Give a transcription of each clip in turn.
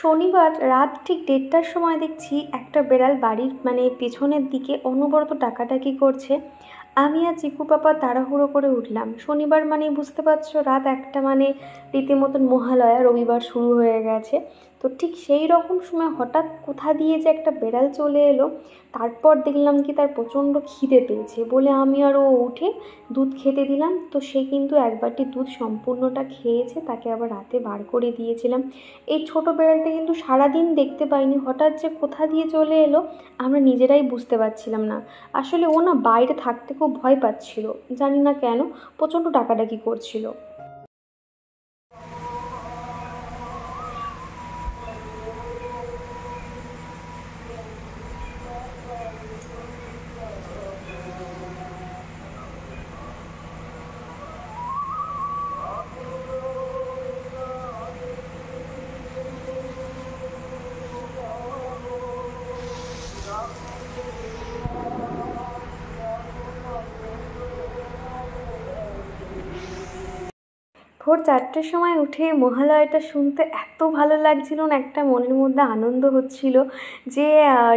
শনিবার রাত ঠিক 1:30টার সময় দেখছি একটা বেড়াল বাড়ির পেছনের দিকে অনবরত ডাকাডাকি করছে। আমি আর চিকু পাপা তাড়াহুড়ো করে উঠলাম। শনিবার বুঝতে পারছো, রাত 1টা রীতিমতন মহালয়া, রবিবার শুরু হয়ে গেছে। তো ঠিক সেই রকম সময় হঠাৎ কোথা দিয়ে যে একটা বেড়াল চলে এলো। তারপর দেখলাম কি তার প্রচণ্ড খিদে পেয়েছে বলে আমি আর ও উঠে দুধ খেতে দিলাম। তো সে কিন্তু এক বাটি দুধ সম্পূর্ণটা খেয়েছে, তাকে আবার রাতে বার করে দিয়েছিলাম। এই ছোট বেড়ালটা কিন্তু সারাদিন দেখতে পাইনি, হঠাৎ যে কোথা দিয়ে চলে এলো আমরা নিজেরাই বুঝতে পারছিলাম না। আসলে ও না বাইরে থাকতে খুব ভয় পাচ্ছিল, জানি না কেন, প্রচণ্ড ডাকাডাকি করছিল। ভোর 4টের সময় উঠে মহালয়াটা শুনতে এত ভালো লাগছিল না, একটা মনের মধ্যে আনন্দ হচ্ছিল যে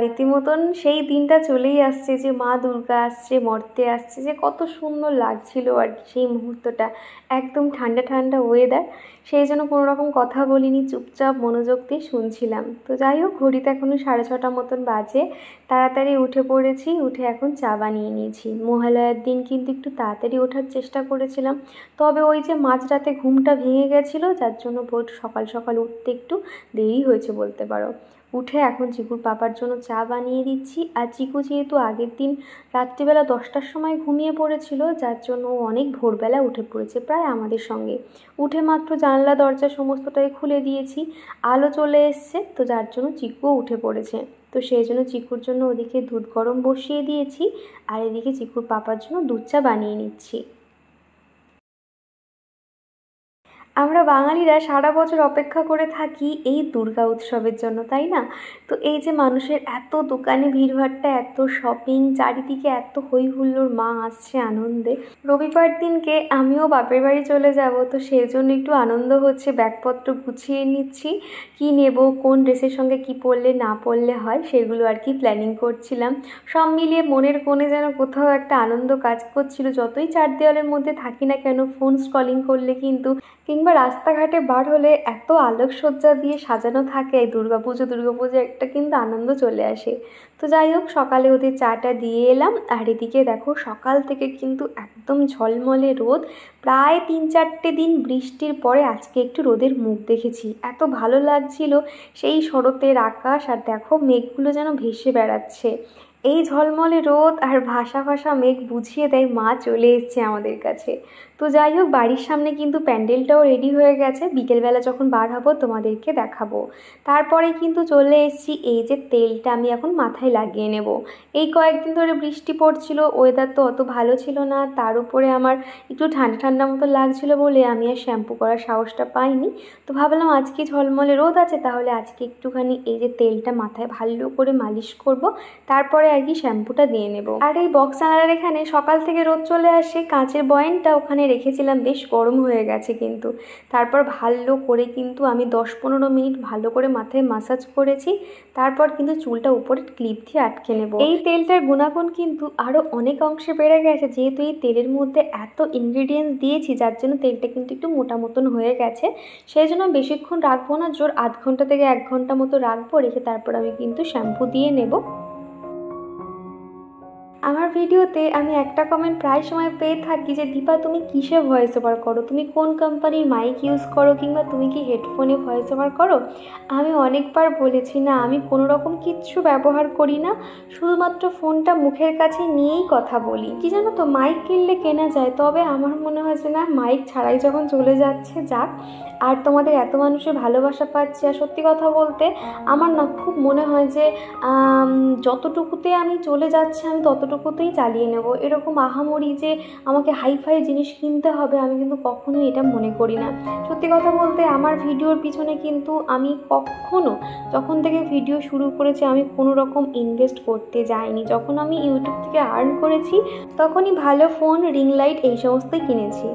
রীতিমতন সেই দিনটা চলেই আসছে, যে মা দুর্গা আসছে, মর্তে আসছে, যে কত সুন্দর লাগছিল আর কি সেই মুহূর্তটা। একদম ঠান্ডা ঠান্ডা ওয়েদার, সেই জন্য কোনো রকম কথা বলিনি, চুপচাপ মনোযোগ দিয়ে শুনছিলাম। তো যাই হোক, ঘড়িতে এখনও 6:30 মতন বাজে। তাড়াতাড়ি উঠে পড়েছি, উঠে এখন চা বানিয়ে নিয়েছি। মহালয়ার দিন কিন্তু একটু তাড়াতাড়ি ওঠার চেষ্টা করেছিলাম, তবে ওই যে মাঝরাতে ঘুমটা ভেঙে গেছিলো, যার জন্য ভোর সকাল সকাল উঠতে একটু দেরি হয়েছে বলতে পারো। উঠে এখন চিকুর পাপার জন্য চা বানিয়ে দিচ্ছি। আর চিকু যেহেতু আগের দিন রাত্রিবেলা 10টার সময় ঘুমিয়ে পড়েছিল, যার জন্য ও অনেক ভোরবেলা উঠে পড়েছে, প্রায় আমাদের সঙ্গে। উঠে মাত্র জানলা দরজা সমস্তটাই খুলে দিয়েছি, আলো চলে এসছে, তো যার জন্য চিকুও উঠে পড়েছে। তো সেই জন্য চিকুর জন্য ওদিকে দুধ গরম বসিয়ে দিয়েছি, আর এদিকে চিকুর পাপার জন্য দুধ চা বানিয়ে নিচ্ছি। আমরা বাঙালিরা সারা বছর অপেক্ষা করে থাকি এই দুর্গা উৎসবের জন্য, তাই না? তো এই যে মানুষের এত দোকানে ভিড়ভাট্টা, এত শপিং, চারিদিকে এত হই হুল্লোড়, মা আসছে আনন্দে। রবিবার দিনকে আমিও বাপের বাড়ি চলে যাব, তো সেই জন্য একটু আনন্দ হচ্ছে, ব্যাগপত্র গুছিয়ে নিচ্ছি, কি নেব, কোন ড্রেসের সঙ্গে কি পরলে না পরলে হয়, সেগুলো আর কি প্ল্যানিং করছিলাম। সব মিলিয়ে মনের কোণে যেন কোথাও একটা আনন্দ কাজ করছিল। যতই চার দেওয়ালের মধ্যে থাকি না কেন, ফোন স্ক্রলিং করলে কিন্তু কিংবা রাস্তাঘাটে বার হলে এত আলোকসজ্জা দিয়ে সাজানো থাকে, এই দুর্গাপুজো একটা কিন্তু আনন্দ চলে আসে। তো যাই হোক, সকালে ওদের চাটা দিয়ে এলাম। আর এদিকে দেখো, সকাল থেকে কিন্তু একদম ঝলমলে রোদ। প্রায় 3-4টে দিন বৃষ্টির পরে আজকে একটু রোদের মুখ দেখেছি, এত ভালো লাগছিল সেই শরতের আকাশ। আর দেখো মেঘগুলো যেন ভেসে বেড়াচ্ছে। এই ঝলমলে রোদ আর ভাসা ভাসা মেঘ বুঝিয়ে দেয় মা চলে এসছে আমাদের কাছে। তো যাই হোক, বাড়ির সামনে কিন্তু প্যান্ডেলটাও রেডি হয়ে গেছে, বিকেলবেলা যখন বার হবো তোমাদেরকে দেখাবো। তারপরে কিন্তু চলে এসেছি, এই যে তেলটা আমি এখন মাথায় লাগিয়ে নেব। এই কয়েকদিন ধরে বৃষ্টি পড়ছিল, ওয়েদার তো অত ভালো ছিল না, তার উপরে আমার একটু ঠান্ডা ঠান্ডা মতো লাগছিল বলে আমি আর শ্যাম্পু করার সাহসটা পাইনি। তো ভাবলাম আজকে ঝলমলে রোদ আছে, তাহলে আজকে একটুখানি এই যে তেলটা মাথায় ভালো করে মালিশ করব, তারপরে আর কি শ্যাম্পুটা দিয়ে নেব। আর এই বক্স আনার এখানে সকাল থেকে রোদ চলে আসে, কাঁচের বয়ামটা ওখানে রেখেছিলাম, বেশ গরম হয়ে গেছে কিন্তু। তারপর ভালো করে কিন্তু আমি 10-15 মিনিট ভালো করে মাথায় মাসাজ করেছি। তারপর কিন্তু চুলটা উপরে ক্লিপ দিয়ে আটকে নেব। এই তেলটার গুণাগুণ কিন্তু আরও অনেক অংশে বেড়ে গেছে, যেহেতু এই তেলের মধ্যে এত ইনগ্রিডিয়েন্টস দিয়েছি, যার জন্য তেলটা কিন্তু একটু মোটা মতন হয়ে গেছে। সেই জন্য বেশিক্ষণ রাখবো না, জোর আধ ঘন্টা থেকে 1 ঘন্টা মতো রাখবো, রেখে তারপর আমি কিন্তু শ্যাম্পু দিয়ে নেব। আমার ভিডিওতে আমি একটা কমেন্ট প্রায় সময় পেয়ে থাকি যে দীপা তুমি কিসে ভয়েস ওভার করো, তুমি কোন কোম্পানির মাইক ইউজ করো, কিংবা তুমি কি হেডফোনে ভয়েস ওভার করো। আমি অনেকবার বলেছি না, আমি কোনো রকম কিচ্ছু ব্যবহার করি না, শুধুমাত্র ফোনটা মুখের কাছে নিয়েই কথা বলি। কি জানো তো, মাইক কিনলে কেনা যায়, তবে আমার মনে হয় যে না, মাইক ছাড়াই যখন চলে যাচ্ছে যাক। আর তোমাদের এত মানুষের ভালোবাসা পাচ্ছি, আর সত্যি কথা বলতে আমার না খুব মনে হয় যে যতটুকুতে আমি চলে যাচ্ছি আমি ততটুকুতেই চালিয়ে নেব। এরকম আহামরি যে আমাকে হাইফাই জিনিস কিনতে হবে, আমি কিন্তু কখনোই এটা মনে করি না। সত্যি কথা বলতে আমার ভিডিওর পিছনে কিন্তু আমি কখনো, যখন থেকে ভিডিও শুরু করেছি, আমি কোনো রকম ইনভেস্ট করতে যাইনি। যখন আমি ইউটিউব থেকে আর্ন করেছি তখনই ভালো ফোন, রিং লাইট এই সমস্তই কিনেছি।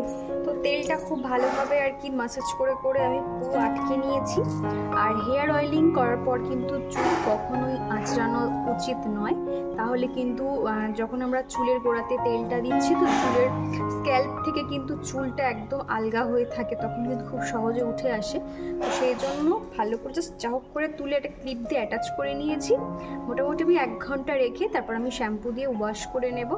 তো তেলটা খুব ভালোভাবে আর কি মাসাজ করে করে আমি পুরো আটকে নিয়েছি। আর হেয়ার অয়েলিং করার পর কিন্তু চুল কখনোই আঁচড়ানো উচিত নয়, তাহলে কিন্তু যখন আমরা চুলের গোড়াতে তেলটা দিচ্ছি তো চুলের স্ক্যাল্প থেকে কিন্তু চুলটা একদম আলগা হয়ে থাকে, তখন কিন্তু খুব সহজে উঠে আসে। তো সেই জন্য ভালো করে জাস্ট চাহক করে তুলে একটা ক্লিপ দিয়ে অ্যাটাচ করে নিয়েছি। মোটামুটি আমি 1 ঘন্টা রেখে তারপর আমি শ্যাম্পু দিয়ে ওয়াশ করে নেব।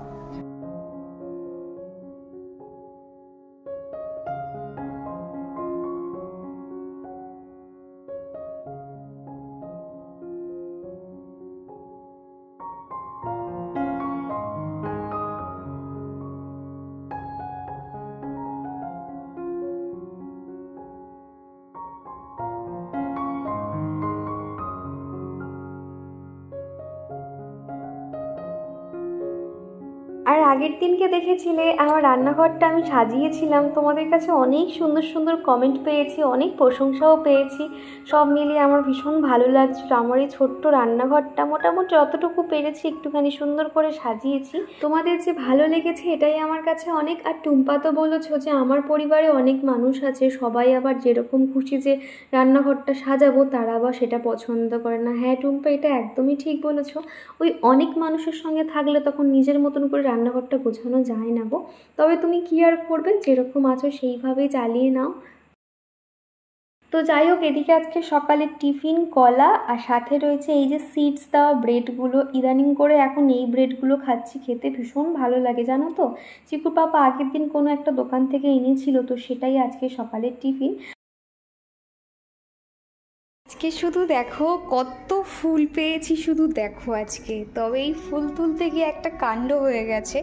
আর আগের দিনকে দেখেছিলে আমার রান্নাঘরটা আমি সাজিয়েছিলাম, তোমাদের কাছে অনেক সুন্দর সুন্দর কমেন্ট পেয়েছি, অনেক প্রশংসাও পেয়েছি। সব মিলিয়ে আমার ভীষণ ভালো লাগছিল। আমার এই ছোট্ট রান্নাঘরটা মোটামুটি যতটুকু পেরেছি একটুখানি সুন্দর করে সাজিয়েছি। তোমাদের যে ভালো লেগেছে এটাই আমার কাছে অনেক। আর টুম্পা তো বলেছো যে আমার পরিবারে অনেক মানুষ আছে, সবাই আবার যেরকম খুশি যে রান্নাঘরটা সাজাবো তারা আবার সেটা পছন্দ করে না। হ্যাঁ টুম্পা, এটা একদমই ঠিক বলেছো। ওই অনেক মানুষের সঙ্গে থাকলে তখন নিজের মতন করে রান্নাঘরটা গোছানো যায় না গো। তবে তুমি কি আর করবে, যেরকম আছো সেইভাবেই চালিয়ে নাও। তো যাই হোক, এদিকে আজকে সকালে টিফিন কলা, আর সাথে রয়েছে এই যে সিডস দেওয়া ব্রেডগুলো। ইদানিং করে এখন এই ব্রেডগুলো খাচ্ছি, খেতে ভীষণ ভালো লাগে জানো তো। চিকুর পাপা আগের দিন কোনো একটা দোকান থেকে এনেছিল, তো সেটাই আজকে সকালের টিফিন। আজকে শুধু দেখো কত ফুল পেয়েছি, শুধু দেখো আজকে। তবে এই ফুল তুলতে গিয়ে একটা কাণ্ড হয়ে গেছে,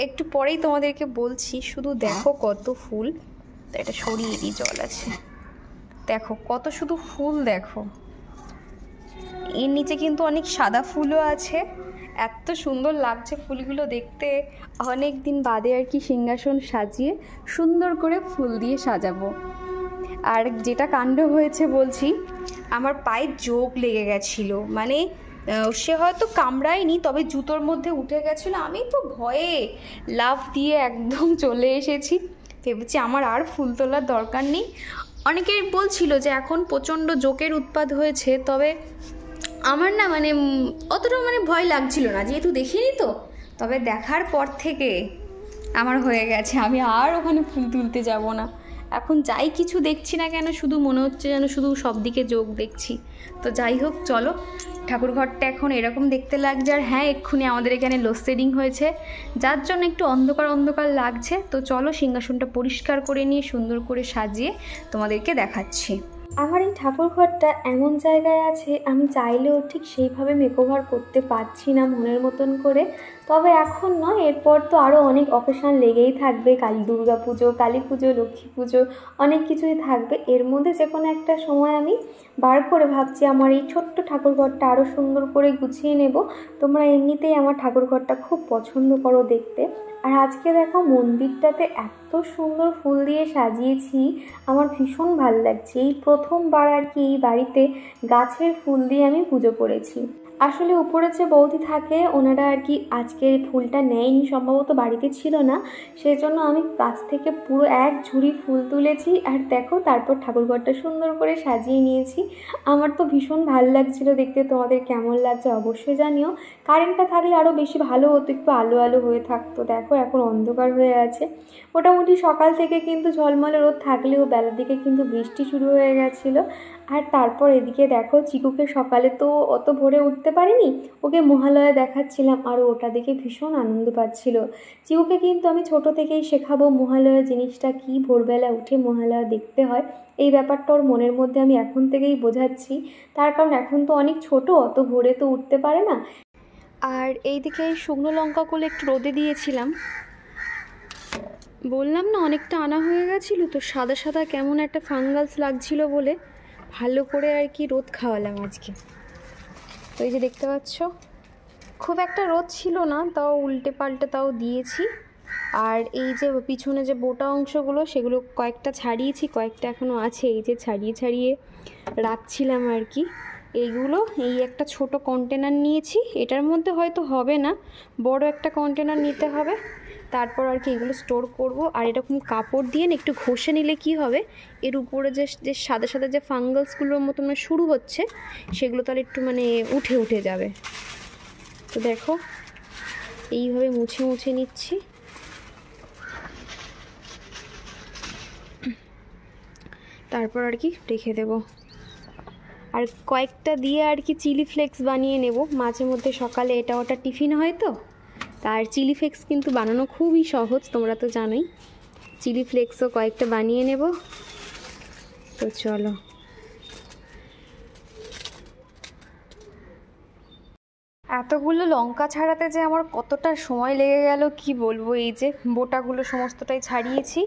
একটু পরেই তোমাদেরকে বলছি। শুধু দেখো কত ফুল, এটা সরিয়ে দিই, জল আছে। দেখো কত শুধু ফুল, দেখো এর নিচে কিন্তু অনেক সাদা ফুলও আছে। এত সুন্দর লাগছে ফুলগুলো দেখতে। অনেক দিন বাদে আর কি সিংহাসন সাজিয়ে সুন্দর করে ফুল দিয়ে সাজাবো। আর যেটা কাণ্ড হয়েছে বলছি, আমার পায়ে যোগ লেগে গেছিলো, মানে সে হয়তো কামড়ায়নি, তবে জুতোর মধ্যে উঠে গেছিলো। আমি তো ভয়ে লাফ দিয়ে একদম চলে এসেছি, ভেবেছি আমার আর ফুল তোলার দরকার নেই। অনেকেই বলছিল যে এখন প্রচণ্ড জোকের উৎপাত হয়েছে, তবে আমার না মানে অতটা মানে ভয় লাগছিল না, যেহেতু দেখিনি তো। তবে দেখার পর থেকে আমার হয়ে গেছে, আমি আর ওখানে ফুল তুলতে যাব না। এখন যাই কিছু দেখছি না কেন, শুধু মনে হচ্ছে যেন শুধু সব দিকে যোগ দেখছি। তো যাই হোক, চলো। ঠাকুরঘরটা এখন এরকম দেখতে লাগছে। আর হ্যাঁ, এক্ষুনি আমাদের এখানে লোডশেডিং হয়েছে, যার জন্য একটু অন্ধকার অন্ধকার লাগছে। তো চলো সিংহাসনটা পরিষ্কার করে নিয়ে সুন্দর করে সাজিয়ে তোমাদেরকে দেখাচ্ছি। আমার এই ঠাকুরঘরটা এমন জায়গায় আছে, আমি চাইলেও ঠিক সেইভাবে মেকওভার করতে পারছি না মনের মতন করে। তবে এখন নয়, এরপর তো আরও অনেক অকেশান লেগেই থাকবে। দুর্গা পুজো, কালী পুজো, লক্ষ্মী পুজো, অনেক কিছুই থাকবে। এর মধ্যে যে কোনো একটা সময় আমি বার করে ভাবছি আমার এই ছোট্ট ঠাকুরঘরটা আরও সুন্দর করে গুছিয়ে নেব। তোমরা এমনিতেই আমার ঠাকুরঘরটা খুব পছন্দ করো দেখতে। আর আজকে দেখো মন্দিরটাতে এত সুন্দর ফুল দিয়ে সাজিয়েছি, আমার ভীষণ ভালো লাগছে। এই প্রথমবার আর কি এই বাড়িতে গাছের ফুল দিয়ে আমি পুজো করেছি। আসলে উপরে যে বৌদি থাকে ওনারা আর কি আজকের ফুলটা নেয়নি, সম্ভবত বাড়িতে ছিল না, সেই জন্য আমি গাছ থেকে পুরো এক ঝুড়ি ফুল তুলেছি। আর দেখো তারপর ঠাকুরঘরটা সুন্দর করে সাজিয়ে নিয়েছি। আমার তো ভীষণ ভালো লাগছিল দেখতে। তোমাদের কেমন লাগছে অবশ্যই জানিও। কারেন্টটা থাকলে আরও বেশি ভালো হতো, একটু আলো আলো হয়ে থাকতো। দেখো এখন অন্ধকার হয়ে আছে। মোটামুটি সকাল থেকে কিন্তু ঝলমলে রোদ থাকলেও বেলার দিকে কিন্তু বৃষ্টি শুরু হয়ে গেছিলো। আর তারপর এদিকে দেখো চিকুকে সকালে তো অত ভোরে উঠতে উঠতে পারেনি, ওকে মহালয়া দেখাচ্ছিলাম আর ওটা দেখে ভীষণ আনন্দ পাচ্ছিল। চিকুকে কিন্তু আমি ছোট থেকেই শেখাবো মহালয়া জিনিসটা কি, ভোরবেলা উঠে মহালয়া দেখতে হয়, এই ব্যাপারটা ওর মনের মধ্যে আমি এখন থেকেই বোঝাচ্ছি। তার কারণ এখন তো অনেক ছোট, অত ভোরে তো উঠতে পারে না। আর এইদিকে শুকনো লঙ্কাগুলো একটু রোদে দিয়েছিলাম, বললাম না অনেকটা আনা হয়ে গেছিলো, তো সাদা সাদা কেমন একটা ফাঙ্গাস লাগছিল বলে ভালো করে আর কি রোদ খাওয়ালাম আজকে। তো এই যে দেখতে পাচ্ছ খুব একটা রোদ ছিল না, তাও উল্টে পাল্টে তাও দিয়েছি। আর এই যে পিছনে যে বোটা অংশগুলো সেগুলো কয়েকটা ছাড়িয়েছি, কয়েকটা এখনও আছে, এই যে ছাড়িয়ে ছাড়িয়ে রাখছিলাম আর কি। এইগুলো এই একটা ছোট কন্টেনার নিয়েছি, এটার মধ্যে হয়তো হবে না, বড় একটা কন্টেনার নিতে হবে, তারপর আর কি এগুলো স্টোর করব। আর এরকম কাপড় দিয়ে একটু ঘষে নিলে কি হবে, এর উপরে যে যে সাদা সাদা যে ফাঙ্গাসগুলোর মতো শুরু হচ্ছে সেগুলো তাহলে একটু উঠে উঠে যাবে। তো দেখো এইভাবে মুছে মুছে নিচ্ছি। তারপর আর কি রেখে দেব। আর কয়েকটা দিয়ে আর কি চিলি ফ্লেক্স বানিয়ে নেব মাঝে মধ্যে, সকালে এটা ওটা টিফিন হয় তো। তার চিলি ফ্লেক্স কিন্তু বানানো খুবই সহজ, তোমরা তো জানোই। চিলি ফ্লেক্সও কয়েকটা বানিয়ে নেব। তো চলো, এতগুলো লঙ্কা ছাড়াতে যে আমার কতটা সময় লেগে গেল কি বলবো। এই যে বোটাগুলো সমস্তটাই ছাড়িয়েছি,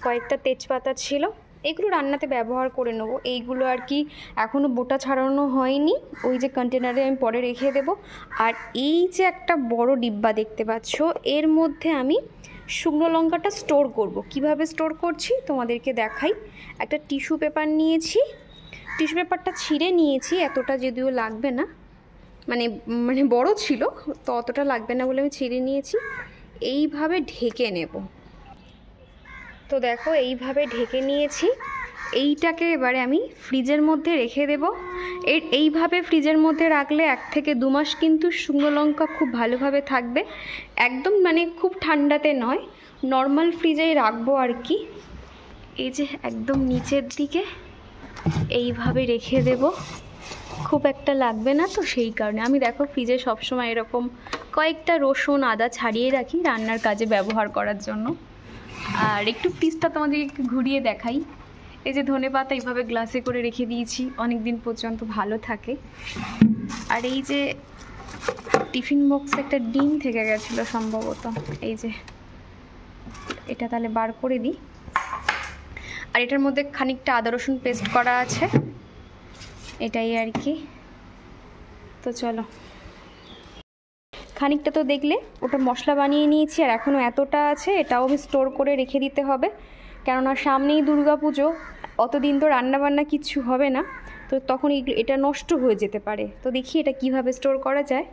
কয়েকটা তেজপাতা ছিল, এগুলো রান্নাতে ব্যবহার করে নেবো। এইগুলো আর কি এখনও বোটা ছাড়ানো হয়নি, ওই যে কন্টেনারে আমি পরে রেখে দেব। আর এই যে একটা বড় ডিব্বা দেখতে পাচ্ছ, এর মধ্যে আমি শুকনো লঙ্কাটা স্টোর করব। কিভাবে স্টোর করছি তোমাদেরকে দেখাই। একটা টিস্যু পেপার নিয়েছি, টিস্যু পেপারটা ছিঁড়ে নিয়েছি, এতটা যদিও লাগবে না, মানে বড় ছিল তো অতটা লাগবে না বলে আমি ছিঁড়ে নিয়েছি। এইভাবে ঢেকে নেব। তো দেখো এইভাবে ঢেকে নিয়েছি। এইটাকে এবারে আমি ফ্রিজের মধ্যে রেখে দেব। এইভাবে ফ্রিজের মধ্যে রাখলে 1 থেকে 2 মাস কিন্তু শুকনো লঙ্কা খুব ভালোভাবে থাকবে। একদম খুব ঠান্ডাতে নয়, নর্মাল ফ্রিজেই রাখবো আর কি। এই যে একদম নিচের দিকে এইভাবে রেখে দেব, খুব একটা লাগবে না তো সেই কারণে। আমি দেখো ফ্রিজে সবসময় এরকম কয়েকটা রসুন আদা ছাড়িয়ে রাখি রান্নার কাজে ব্যবহার করার জন্য। আর একটু ফ্রিজটা তোমাদের একটু ঘুরিয়ে দেখাই। এই যে ধনেপাতা এইভাবে গ্লাসে করে রেখে দিয়েছি, অনেক দিন পর্যন্ত ভালো থাকে। আর এই যে টিফিন বক্সে একটা ডিম থেকে গেছিলো সম্ভবত, এই যে এটা তাহলে বার করে দিই। আর এটার মধ্যে খানিকটা আদা রসুন পেস্ট করা আছে, এটাই আর কি। তো চলো, খানিকটা তো দেখলে ওটা মশলা বানিয়ে নিয়েছি, আর এখনও এতটা আছে, এটাও আমি স্টোর করে রেখে দিতে হবে, কেননা সামনেই দুর্গাপুজো, অতদিন তো রান্নাবান্না কিচ্ছু হবে না, তো তখন এটা নষ্ট হয়ে যেতে পারে। তো দেখি এটা কিভাবে স্টোর করা যায়।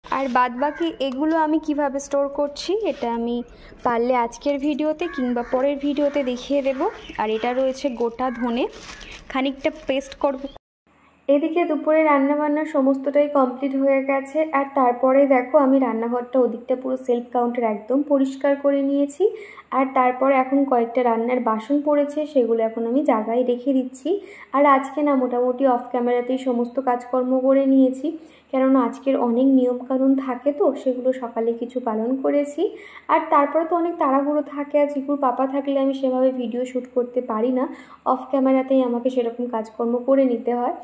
আর বাদবাকি এগুলো আমি কিভাবে স্টোর করছি এটা আমি পারলে আজকের ভিডিওতে কিংবা পরের ভিডিওতে দেখিয়ে দেব। আর এটা রয়েছে গোটা ধনে, খানিকটা পেস্ট করব। এদিকে দুপুরে রান্নাবান্না সমস্তটাই কমপ্লিট হয়ে গেছে। আর তারপরে দেখো আমি রান্নাঘরটা ওদিকটা পুরো সেলফ কাউন্টার একদম পরিষ্কার করে নিয়েছি। আর তারপরে এখন কয়েকটা রান্নার বাসন পড়েছে, সেগুলো এখন আমি জায়গায় রেখে দিচ্ছি। আর আজকে না মোটামুটি অফ ক্যামেরাতেই সমস্ত কাজকর্ম করে নিয়েছি, কেননা আজকের অনেক নিয়মকানুন থাকে তো সেগুলো সকালে কিছু পালন করেছি। আর তারপরে তো অনেক তাড়াহুড়ো থাকে, আর চিকুর পাপা থাকলে আমি সেভাবে ভিডিও শ্যুট করতে পারি না, অফ ক্যামেরাতেই আমাকে সেরকম কাজকর্ম করে নিতে হয়।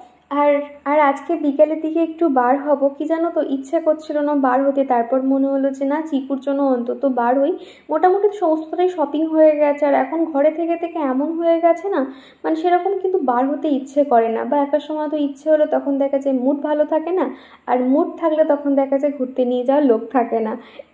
আর আজকে বিকেলের দিকে একটু বার হব, কি জানো তো ইচ্ছে করছিল না বার হতে, তারপর মনে হলো যে না চিকুর জন্য অন্তত বার হই। মোটামুটি সমস্তটাই শপিং হয়ে গেছে, আর এখন ঘরে থেকে থেকে এমন হয়ে গেছে না, সেরকম কিন্তু বার হতে ইচ্ছে করে না, বা একটা সময় তো ইচ্ছে হলো তখন দেখা যায় মুড ভালো থাকে না, আর মুড থাকলে তখন দেখা যায় ঘুরতে নিয়ে যাওয়ার লোক থাকে না,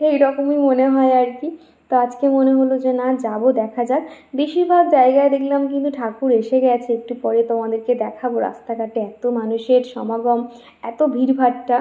এইরকমই মনে হয় আর কি। তো আজকে মনে হলো যে না যাব, দেখা যাক। বেশিরভাগ জায়গায় দেখলাম কিন্তু ঠাকুর এসে গেছে, একটু পরে তোমাদেরকে দেখাবো রাস্তাঘাটে এত মানুষের সমাগম, এত ভিড়ভাট্টা।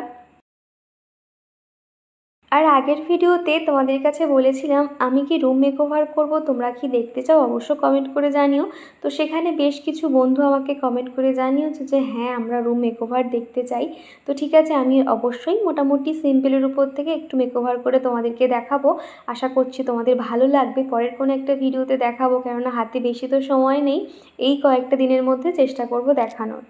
আর আগের ভিডিওতে তোমাদের কাছে বলেছিলাম আমি কি রুম মেকওভার করব, তোমরা কি দেখতে চাও অবশ্য কমেন্ট করে জানিও। তো সেখানে বেশ কিছু বন্ধু আমাকে কমেন্ট করে জানিয়েছে যে হ্যাঁ আমরা রুম মেকওভার দেখতে চাই। তো ঠিক আছে, আমি অবশ্যই মোটামুটি সিম্পলের উপর থেকে একটু মেকওভার করে তোমাদেরকে দেখাবো। আশা করছি তোমাদের ভালো লাগবে। পরের কোনো একটা ভিডিওতে দেখাবো, কেননা হাতে বেশি তো সময় নেই, এই কয়েকটা দিনের মধ্যে চেষ্টা করব দেখানোর।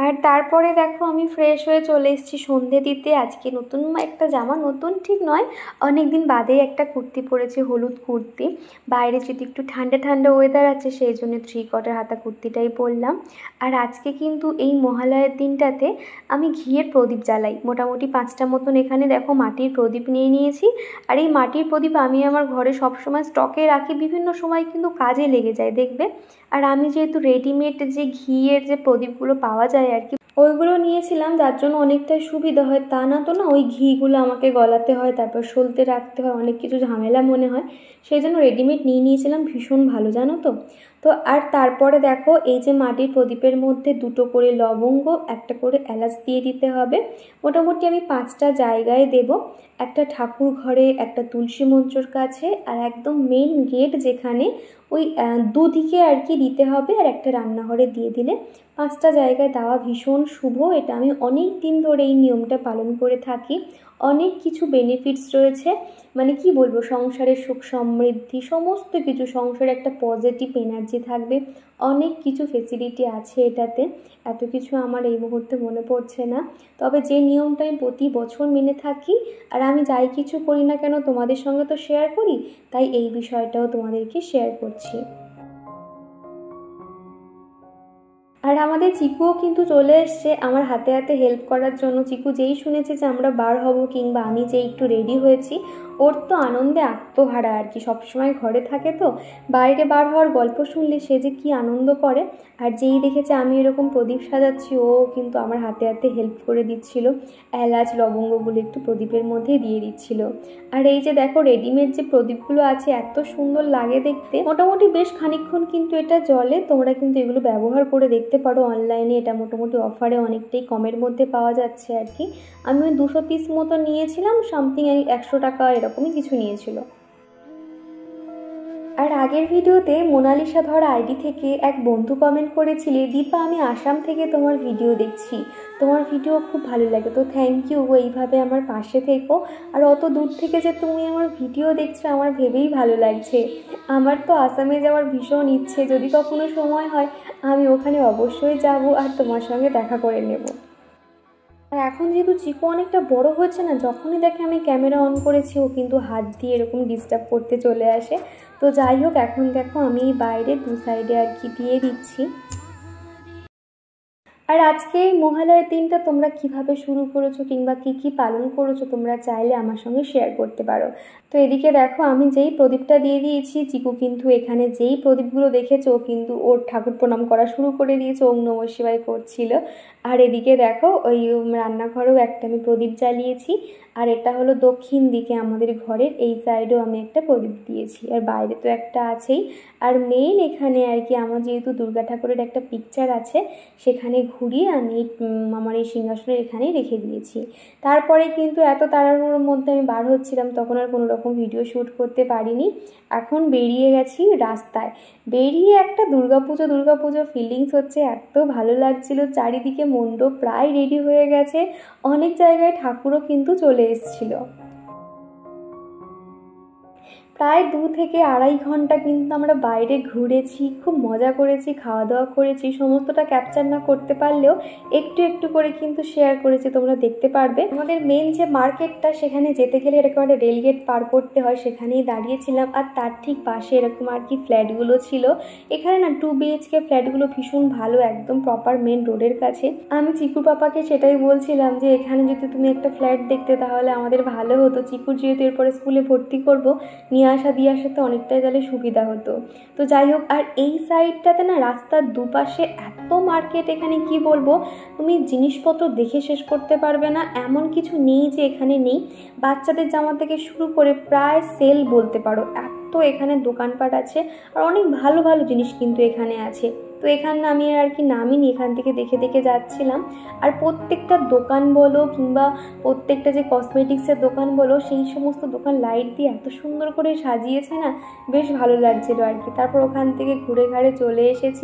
আর তারপরে দেখো আমি ফ্রেশ হয়ে চলে এসেছি সন্ধে দিতে। আজকে নতুন একটা জামা, নতুন ঠিক নয়, অনেক দিন বাদে একটা কুর্তি পরেছি, হলুদ কুর্তি। বাইরে যদি একটু ঠান্ডা ঠান্ডা ওয়েদার আছে সেই জন্য 3/4 হাতা কুর্তিটাই পরলাম। আর আজকে কিন্তু এই মহালয়ার দিনটাতে আমি ঘিয়ের প্রদীপ জ্বালাই, মোটামুটি 5টা মতন। এখানে দেখো মাটির প্রদীপ নিয়ে নিয়েছি। আর এই মাটির প্রদীপ আমি আমার ঘরে সবসময় স্টকে রাখি, বিভিন্ন সময় কিন্তু কাজে লেগে যায় দেখবে। আর আমি যেহেতু রেডিমেড যে ঘিয়ের যে প্রদীপগুলো পাওয়া যায় আর কি, ওইগুলো নিয়েছিলাম, যার জন্য অনেকটাই সুবিধা হয়। তা না তো না, ওই ঘিগুলো আমাকে গলাতে হয়, তারপর সলতে রাখতে হয়, অনেক কিছু ঝামেলা মনে হয়। সেই জন্য রেডিমেড নিয়ে নিয়েছিলাম, ভীষণ ভালো জানো তো। তো আর তারপরে দেখো এই যে মাটির প্রদীপের মধ্যে 2টো করে লবঙ্গ, একটা করে এলাচ দিয়ে দিতে হবে। মোটামুটি আমি 5টা জায়গায় দেব, একটা ঠাকুর ঘরে, একটা তুলসী মঞ্চর কাছে, আর একদম মেন গেট যেখানে, ওই দুদিকে আর কি দিতে হবে, আর একটা রান্নাঘরে দিয়ে দিলে 5টা জায়গায় দেওয়া ভীষণ শুভ। এটা আমি অনেক দিন ধরে এই নিয়মটা পালন করে থাকি। অনেক কিছু বেনিফিটস রয়েছে, মানে কি বলবো, সংসারের সুখ সমৃদ্ধি সমস্ত কিছু, সংসারে একটা পজিটিভ এনার্জি থাকবে, অনেক কিছু ফেসিলিটি আছে এটাতে। এত কিছু আমার এই মুহূর্তে মনে পড়ছে না, তবে যে নিয়মটা আমি প্রতি বছর মেনে থাকি, আর আমি যাই কিছু করি না কেন তোমাদের সঙ্গে তো শেয়ার করি, তাই এই বিষয়টাও তোমাদেরকে শেয়ার করছি। আর আমাদের চিকুও কিন্তু চলে এসছে আমার হাতে হাতে হেল্প করার জন্য। চিকু যেই শুনেছে যে আমরা বার হব, কিংবা আমি যে একটু রেডি হয়েছি, ওর তো আনন্দে আত্মহারা আর কি। সবসময় ঘরে থাকে তো, বাইরে বার হওয়ার গল্প শুনলে সে যে কি আনন্দ করে। আর যেই দেখেছে আমি এরকম প্রদীপ সাজাচ্ছি, ও কিন্তু আমার হাতে হাতে হেল্প করে দিচ্ছিল, এলাচ লবঙ্গগুলো একটু প্রদীপের মধ্যে দিয়ে দিচ্ছিল। আর এই যে দেখো রেডিমেড যে প্রদীপগুলো আছে, এত সুন্দর লাগে দেখতে। মোটামুটি বেশ খানিকক্ষণ কিন্তু এটা জ্বলে, তোমরা কিন্তু এগুলো ব্যবহার করে দেখতে পারো অনলাইনে। এটা মোটামুটি অফারে অনেকটাই কমের মধ্যে পাওয়া যাচ্ছে আর কি। আমি ওই 200 পিস মতো নিয়েছিলাম, সামথিং 100 টাকা এরকমই কিছু নিয়েছিল। আর আগের ভিডিওতে মোনালিসা ধর আইডি থেকে এক বন্ধু কমেন্ট করেছিলে, দীপা আমি আসাম থেকে তোমার ভিডিও দেখছি, তোমার ভিডিও খুব ভালো লাগে। তো থ্যাংক ইউ, এইভাবে আমার পাশে থেকো। আর অত দূর থেকে যে তুমি আমার ভিডিও দেখছো আমার ভেবেই ভালো লাগছে। আমার তো আসামে যাওয়ার ভীষণ ইচ্ছে, যদি কখনো সময় হয় আমি ওখানে অবশ্যই যাব আর তোমার সঙ্গে দেখা করে নেব। আর এখন যেহেতু চিকু অনেকটা বড় হয়েছে না, যখনই দেখে আমি ক্যামেরা অন করেছি ও কিন্তু হাত দিয়ে এরকম ডিস্টার্ব করতে চলে আসে। তো যাই হোক, এখন দেখো আমি বাইরে 2 সাইডে আর কি দিয়ে দিচ্ছি। আর আজকে এই মহালয়ার দিনটা তোমরা কিভাবে শুরু করেছো, কিংবা কি কি পালন করেছো, তোমরা চাইলে আমার সঙ্গে শেয়ার করতে পারো। তো এদিকে দেখো আমি যেই প্রদীপটা দিয়ে দিয়েছি, চিকু কিন্তু এখানে যেই প্রদীপগুলো দেখেছো কিন্তু ওর ঠাকুর প্রণাম করা শুরু করে দিয়েছে, ওম নমঃ শিবায় করছিল। আর এদিকে দেখো ওই রান্নাঘরেও একটা আমি প্রদীপ জ্বালিয়েছি। আর এটা হলো দক্ষিণ দিকে আমাদের ঘরের এই সাইডেও আমি একটা প্রদীপ দিয়েছি, আর বাইরে তো একটা আছেই। আর মেইন এখানে আর কি আমার যেহেতু দুর্গা ঠাকুরের একটা পিকচার আছে, সেখানে ঘুরিয়ে আমি আমার এই সিংহাসনের এখানেই রেখে দিয়েছি। তারপরে কিন্তু এত তাড়াহুড়োর মধ্যে আমি বার হচ্ছিলাম, তখন আর কোনো রকম ভিডিও শ্যুট করতে পারিনি। এখন বেরিয়ে গেছি রাস্তায়, বেরিয়ে একটা দুর্গাপুজো ফিলিংস হচ্ছে, এত ভালো লাগছিল। চারিদিকে মণ্ডপ প্রায় রেডি হয়ে গেছে, অনেক জায়গায় ঠাকুরও কিন্তু চলে এসেছিল। প্রায় 2 থেকে আড়াই ঘন্টা কিন্তু আমরা বাইরে ঘুরেছি, খুব মজা করেছি, খাওয়া দাওয়া করেছি। সমস্তটা ক্যাপচার না করতে পারলেও একটু একটু করে কিন্তু শেয়ার করেছি, তোমরা দেখতে পারবে। আমাদের মেন যে মার্কেটটা, সেখানে যেতে গেলে এরকম একটা রেলগেট পার করতে হয়, সেখানেই দাঁড়িয়েছিলাম। আর তার ঠিক পাশে এরকম আর কি ফ্ল্যাটগুলো ছিল। এখানে না 2 BHK ফ্ল্যাটগুলো ভীষণ ভালো, একদম প্রপার মেন রোডের কাছে। আমি চিকুর পাপাকে সেটাই বলছিলাম যে এখানে যদি তুমি একটা ফ্ল্যাট দেখতে তাহলে আমাদের ভালো হতো। চিকুর যেহেতু এরপরে স্কুলে ভর্তি করবো, নিয়ে আসা দিয়ে আসাতে অনেকটাই তাহলে সুবিধা হতো। তো যাই হোক, আর এই সাইডটাতে না রাস্তার দুপাশে এত মার্কেট, এখানে কি বলবো, তুমি জিনিসপত্র দেখে শেষ করতে পারবে না, এমন কিছু নেই যে এখানে নেই। বাচ্চাদের জামা থেকে শুরু করে প্রায় সেল বলতে পারো, এত এখানে দোকানপাট আছে। আর অনেক ভালো ভালো জিনিস কিন্তু এখানে আছে। তো এখানে আমি আর কি নামিনি, এখান থেকে দেখে দেখে যাচ্ছিলাম। আর প্রত্যেকটা দোকান বলো কিংবা প্রত্যেকটা যে কসমেটিক্সের দোকান বলো, সেই সমস্ত দোকান লাইট দিয়ে এত সুন্দর করে সাজিয়েছে না, বেশ ভালো লাগছিল আর কি। তারপর ওখান থেকে ঘুরে ঘাড়ে চলে এসেছি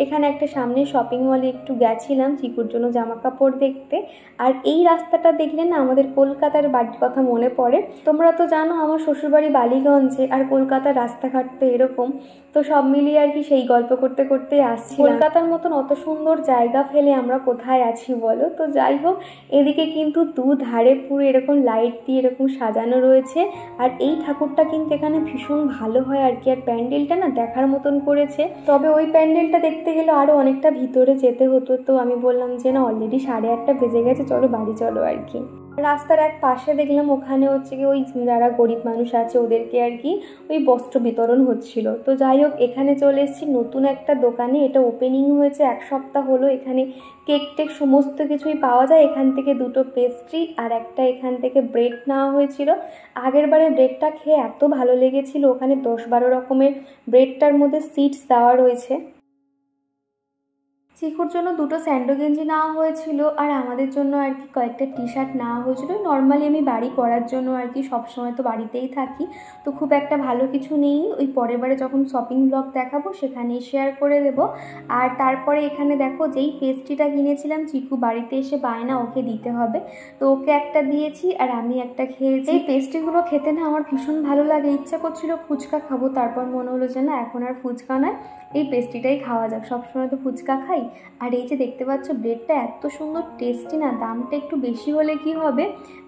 এখানে একটা সামনে শপিং মলে একটু গেছিলাম চিকুর জন্য জামা কাপড় দেখতে। আর এই রাস্তাটা দেখলে না আমাদের কলকাতার বাড়ির কথা মনে পড়ে। তোমরা তো জানো আমার শ্বশুরবাড়ি বালিগঞ্জে, আর কলকাতার রাস্তাঘাট তো এরকম। তো সব মিলিয়ে আর কি সেই গল্প করতে করতে করতে আসছি। কলকাতার মতন অত সুন্দর জায়গা ফেলে আমরা কোথায় আছি বলো। তো যাই হোক, এদিকে কিন্তু দুধারে পুরো এরকম লাইট দিয়ে এরকম সাজানো রয়েছে। আর এই ঠাকুরটা কিন্তু এখানে ভীষণ ভালো হয় আর কি। আর প্যান্ডেলটা না দেখার মতন করেছে, তবে ওই প্যান্ডেলটা দেখতে গেলে আরও অনেকটা ভিতরে যেতে হতো। তো আমি বললাম যে না, অলরেডি 8:30 বেজে গেছে, চলো বাড়ি চলো আর কি। রাস্তার এক পাশে দেখলাম ওখানে হচ্ছে কি ওই যারা গরিব মানুষ আছে ওদেরকে আর কি ওই বস্ত্র বিতরণ হচ্ছিল। তো যাই হোক, এখানে চলে এসেছি নতুন একটা দোকানে। এটা ওপেনিং হয়েছে 1 সপ্তাহ হলো। এখানে কেক টেক সমস্ত কিছুই পাওয়া যায়। এখান থেকে 2টো পেস্ট্রি আর একটা এখান থেকে ব্রেড নেওয়া হয়েছিল। আগের বারে ব্রেডটা খেয়ে এত ভালো লেগেছিল। ওখানে 10-12 রকমের ব্রেডটার মধ্যে সিডস দেওয়া রয়েছে। চিকুর জন্য 2টো স্যান্ডো গেঞ্জি নেওয়া হয়েছিল, আর আমাদের জন্য আর কি কয়েকটা টি-শার্ট নেওয়া হয়েছিল। নর্মালি আমি বাড়ি পরার জন্য আর কি, সবসময় তো বাড়িতেই থাকি, তো খুব একটা ভালো কিছু নেই। ওই পরের বারে যখন শপিং ব্লগ দেখাবো সেখানেই শেয়ার করে দেব। আর তারপরে এখানে দেখো, যেই পেস্ট্রিটা কিনেছিলাম চিকু বাড়িতে এসে বায়না ওকে দিতে হবে, তো ওকে একটা দিয়েছি আর আমি একটা খেয়েছি। এই পেস্ট্রিগুলো খেতে না আমার ভীষণ ভালো লাগে। ইচ্ছা করছিল ফুচকা খাবো, তারপর মনে হলো যে না, এখন আর ফুচকা নয়, এই পেস্ট্রিটাই খাওয়া যাক, সবসময় তো ফুচকা খাই। আর এই যে দেখতে পাচ্ছ ব্রেডটা এত সুন্দর টেস্টি না, দামটা একটু বেশি হলে কি হবে,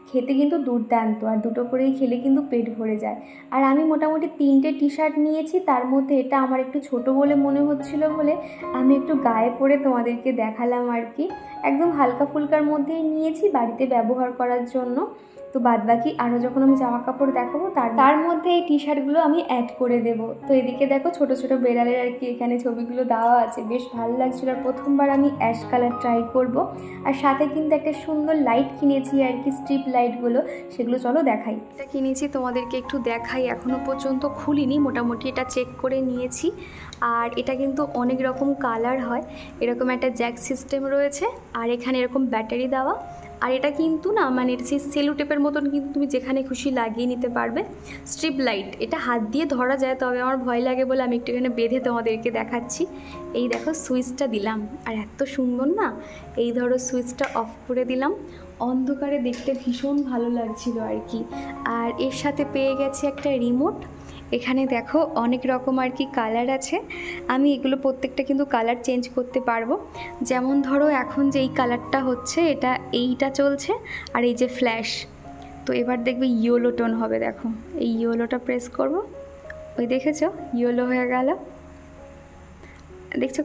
খেতে কিন্তু দুর্দান্ত। আর 2টো করেই খেলে কিন্তু পেট ভরে যায়। আর আমি মোটামুটি 3টে টি-শার্ট নিয়েছি, তার মধ্যে এটা আমার একটু ছোট বলে মনে হচ্ছিল বলে আমি একটু গায়ে পরে তোমাদেরকে দেখালাম আর কি। একদম হালকা ফুলকার মধ্যেই নিয়েছি বাড়িতে ব্যবহার করার জন্য। তো বাদবাকি আরও যখন আমি জামা কাপড় দেখাবো তার মধ্যে এই টি-শার্টগুলো আমি অ্যাড করে দেবো। তো এদিকে দেখো ছোট ছোট বেড়ালের আর কি এখানে ছবিগুলো দেওয়া আছে, বেশ ভালো লাগছিল। আর প্রথমবার আমি অ্যাশ কালার ট্রাই করব। আর সাথে কিন্তু একটা সুন্দর লাইট কিনেছি আর কি, স্ট্রিপ লাইটগুলো, সেগুলো চলো দেখাই। এটা কিনেছি তোমাদেরকে একটু দেখাই, এখনও পর্যন্ত খুলিনি, মোটামুটি এটা চেক করে নিয়েছি। আর এটা কিন্তু অনেক রকম কালার হয়, এরকম একটা জ্যাক সিস্টেম রয়েছে, আর এখানে এরকম ব্যাটারি দেওয়া। আর এটা কিন্তু না মানে সেই সেলো টেপের মতন, কিন্তু তুমি যেখানে খুশি লাগিয়ে নিতে পারবে। স্ট্রিপ লাইট, এটা হাত দিয়ে ধরা যায়, তবে আমার ভয় লাগে বলে আমি একটু এখানে বেঁধে তোমাদেরকে দেখাচ্ছি। এই দেখো সুইচটা দিলাম, আর এত সুন্দর না। এই ধরো সুইচটা অফ করে দিলাম, অন্ধকারে দেখতে ভীষণ ভালো লাগছিল আর কি। আর এর সাথে পেয়ে গেছে একটা রিমোট। এখানে দেখো অনেক রকম আর কি কালার আছে, আমি এগুলো প্রত্যেকটা কিন্তু কালার চেঞ্জ করতে পারবো। যেমন ধরো এখন যেই কালারটা হচ্ছে এটা এইটা চলছে, আর এই যে ফ্ল্যাশ, তো এবার দেখবে ইয়েলো টোন হবে। দেখো এই ইয়েলোটা প্রেস করব, ওই দেখেছো ইয়েলো হয়ে গেল, দেখছো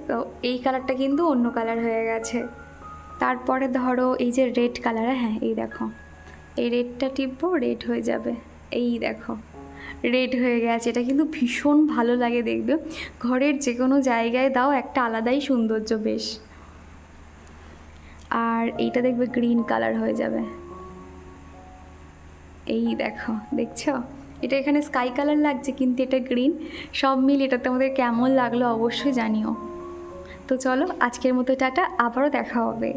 এই কালারটা কিন্তু অন্য কালার হয়ে গেছে। তারপরে ধরো এই যে রেড কালার, হ্যাঁ এই দেখো এই রেডটা টিপবো, রেড হয়ে যাবে, এই দেখো রেড হয়ে গেছে। এটা কিন্তু ভীষণ ভালো লাগে দেখবে, ঘরের যে কোনো জায়গায় দাও একটা আলাদাই সৌন্দর্য বেশ। আর এইটা দেখবে গ্রিন কালার হয়ে যাবে, এই দেখো দেখছো, এটা এখানে স্কাই কালার লাগছে কিন্তু এটা গ্রিন। সব মিল এটা তোমাদের কেমন লাগলো অবশ্যই জানিও। তো চলো আজকের মতো টাটা, আবারও দেখা হবে।